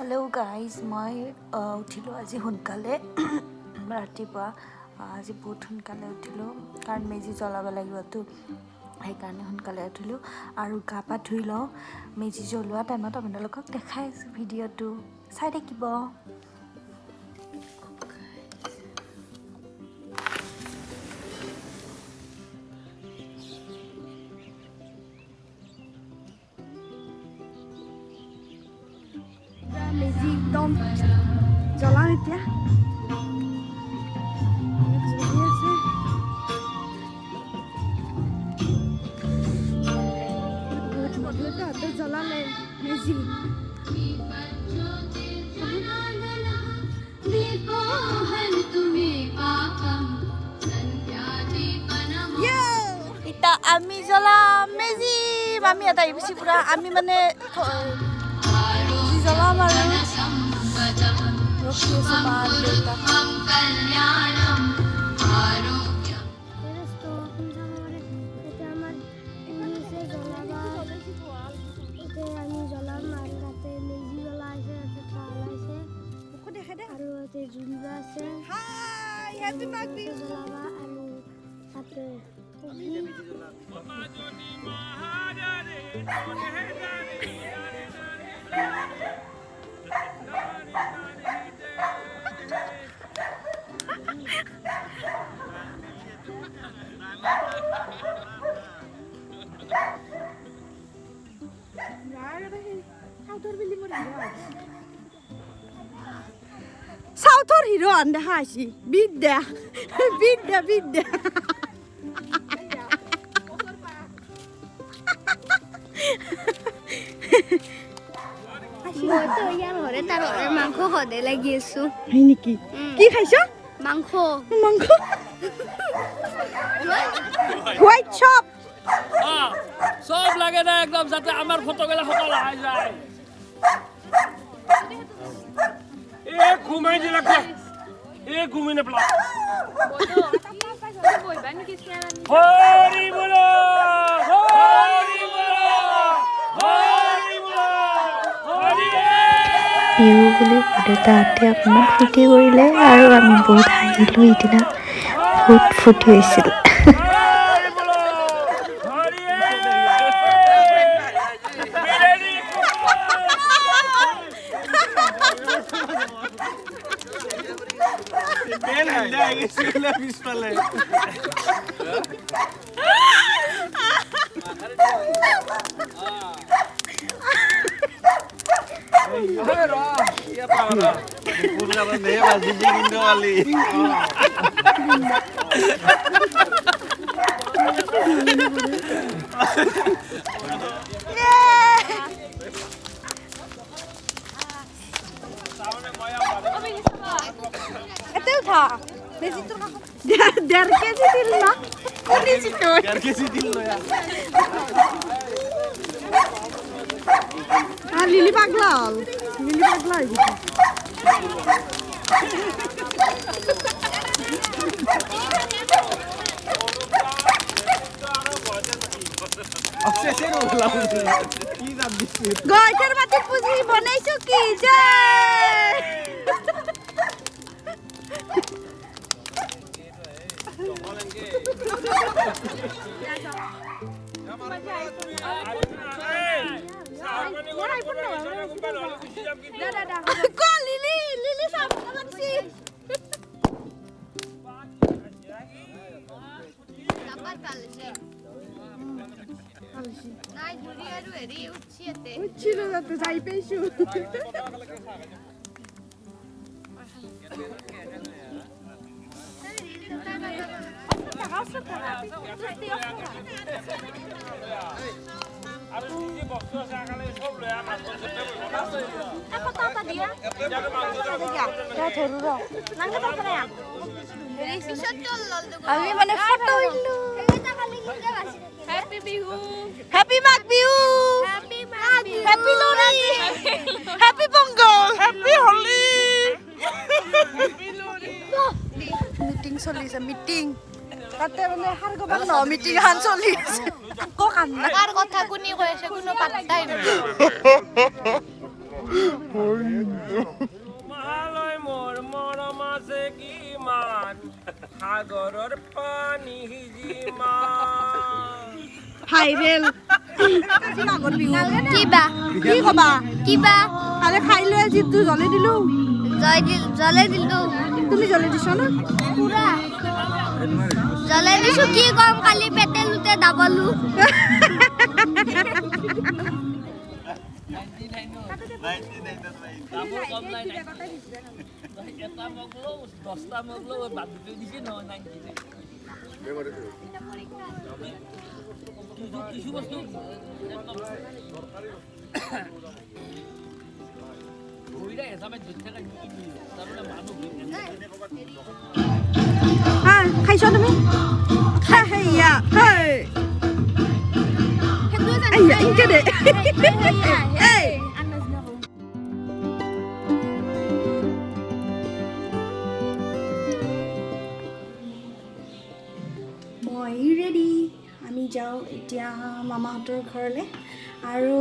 Hello guys मैं उठिलो आज सोनकाले रातिपुवा आज बहुत सोनकाले उठिलो कारण मेजी जलाब लागिबतो সেইকাৰণে সোনকালে উঠিলোঁ আৰু গা পা ধুই লওঁ মেজি জ্বলোৱা টাইমত আপোনালোকক দেখাই আছোঁ ভিডিঅ'টো চাই থাকিব। মেজি একদম জ্বলাওঁ এতিয়া জ্বলালে মেজি এতিয়া আমি জ্বলাম মেজি আমি এটা বেছি পুৰা আমি মানে জ্বলাম আৰু ৰখি আছো মা দেউতা Southern hero on the hashi. Bidda. মই তো ইয়াৰ ঘৰে তাৰ মাংস সদে লাগি আছো হয় নেকি কি খাইছো মাংস হোয়াইট চপ সব লাগে না একদম যাতে আমার ফটোগুলো সকল আই যায় এ ঘুমাই দি লাগবে এ ঘুমিয়ে না প্লা হরি বলো হরি বলো হরি বলো হরি বিহু বুলি দেউতাহঁতে অকণমান ফূৰ্তি কৰিলে আৰু আমি বহুত হাঁহিলোঁ সিদিনা বহুত ফূৰ্তি হৈছিল। লিলি পাগলা গইঠৰ মাটি পুজি বনাইছো কি জয় যাই পাইছো আর যে বক্স আছে আকালে সব লয়া মাছ করতে আমি মানে ফটো উঠলো happy Magh Bihu happy Lohri happy Pongal happy Holi meeting চলিছে মিটিং তাতে মানে হার গোবাল ন মিটিং হান চলিছে কো কাম না কাৰ কথা কোনি কৈ আছে কোনো পাত্তাই নাই সাগৰৰ পানী সিজিমা ভাইৰেল আজি মাঘৰ বিহু কিবা কি কবা কিবা আৰে খাই লৈ জিতটো জ্বলাই দিলো জ্বলাই দিলো তুমি জ্বলাই দিছ না পুৰা জ্বলাই দিছো কি কম কালি পেটে লুটে দাবলো দামৰ কম নাই এটা মগলো 10টা মগলো বান্ধি দিছে নহয় 99 কিছু বস্তু ঘুৰিলে হিচাপে যুদ্ধ কিনি তাৰমানে মানুহ হা খাইছ তুমি হেয়া হেই আইয়া ইনকে দে এই মই ৰেডি আমি যাওঁ এতিয়া মামাহঁতৰ ঘৰলৈ আৰু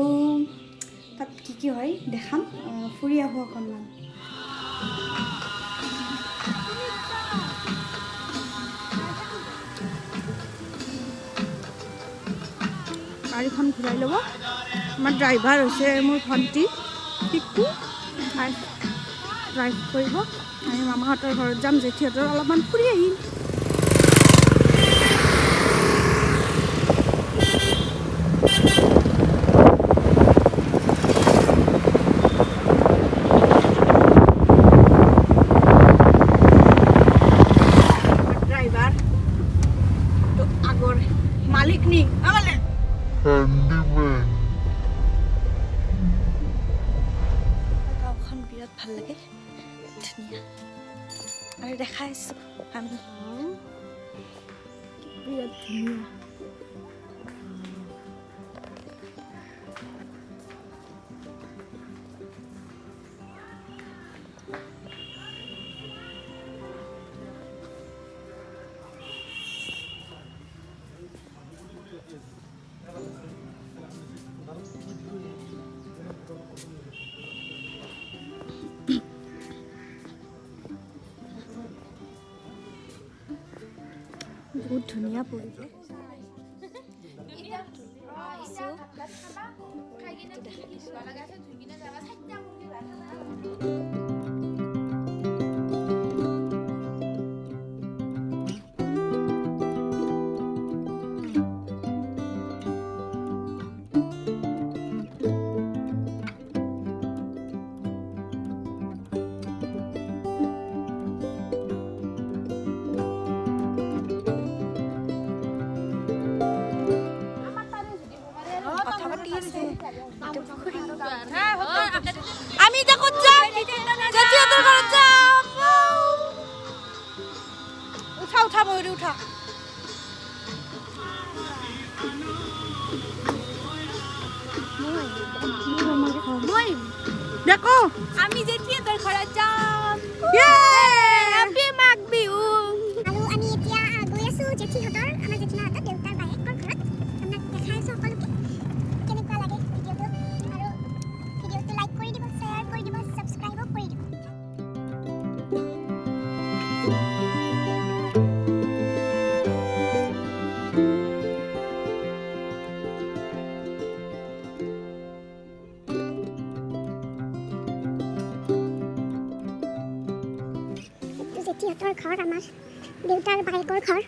তাত কি হয় দেখাম ফুৰি আহোঁ অকণমান গাড়ীখন ঘূৰাই ল'ব আমাৰ ড্ৰাইভাৰ হৈছে মোৰ ভণ্টি টিকু ড্ৰাইভ কৰিব আমি মামাহঁতৰ ঘৰত যাম জেঠিহঁতৰ অলপমান ফুৰি আহিম ড্ৰাইভাৰ তো আগৰ মালিক নি আমালে গাঁওখন বিৰাট ভাল লাগে ধুনীয়া আৰু দেখাইছোঁ আমি বিৰাট ধুনীয়া বহুত ধুনীয়া পৰিৱেশ আমি এটা ক'ত যাম জেঠিহঁতৰ ঘৰত যাম উঠা উঠা ময়ূৰী উঠা দেখো আমি জেঠিহঁতৰ ঘৰত যাম হেপী মাঘ বিহু আৰু আমি এতিয়া গৈ আছো জেঠিহঁতৰ আমাৰ জেঠিমাহঁতৰ দেউতাৰ বায়েকৰ ঘৰত আপোনাক দেখাই আছো সকলোকে কেনেকুৱা লাগে ভিডিঅ'টো আৰু ভিডিঅ'টো লাইক কৰি দিব শ্বেয়াৰ কৰি দিব ছাবস্ক্ৰাইবো কৰি দিব জেঠিহঁতৰ ঘৰ আমাৰ দেউতাৰ বায়েকৰ ঘৰ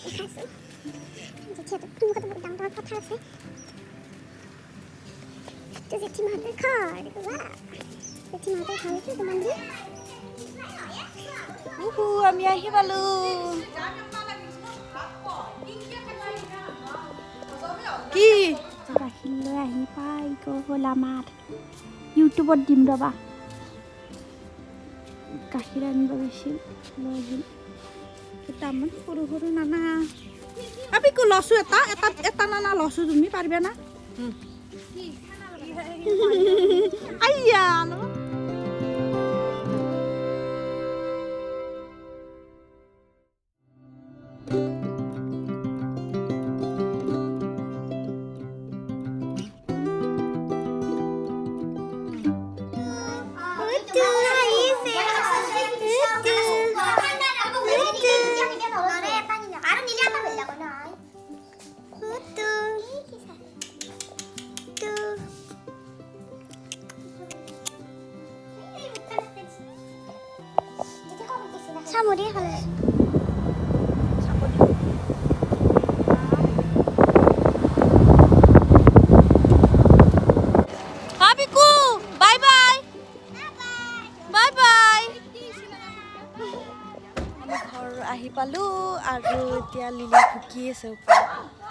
দেখাইছোঁ জেঠিহঁতৰ সন্মুখতে বহুত ডাঙৰ পথাৰ আছে তো জেঠিমাহঁতৰ ঘৰ জেঠিমাহঁতৰ ঘৰ হৈছে তোমালোকে আমি আহি পালো কি গাখীৰ লৈ আহি পাই গ'ল আমাৰ ইউটিউবত দিম ৰ'বা গাখীৰ আনিব গৈছিল লৈ আহিল কেইটামান সৰু সৰু নানা আমি লছো এটা নানা লছো তুমি পাৰিবা না আইয়া চামুদি খালে হাবিকু বাই বাই বাই বাই আমি ঘৰ আহি পালোঁ আৰু এতিয়া লিলি ভুকি আছে ওপৰত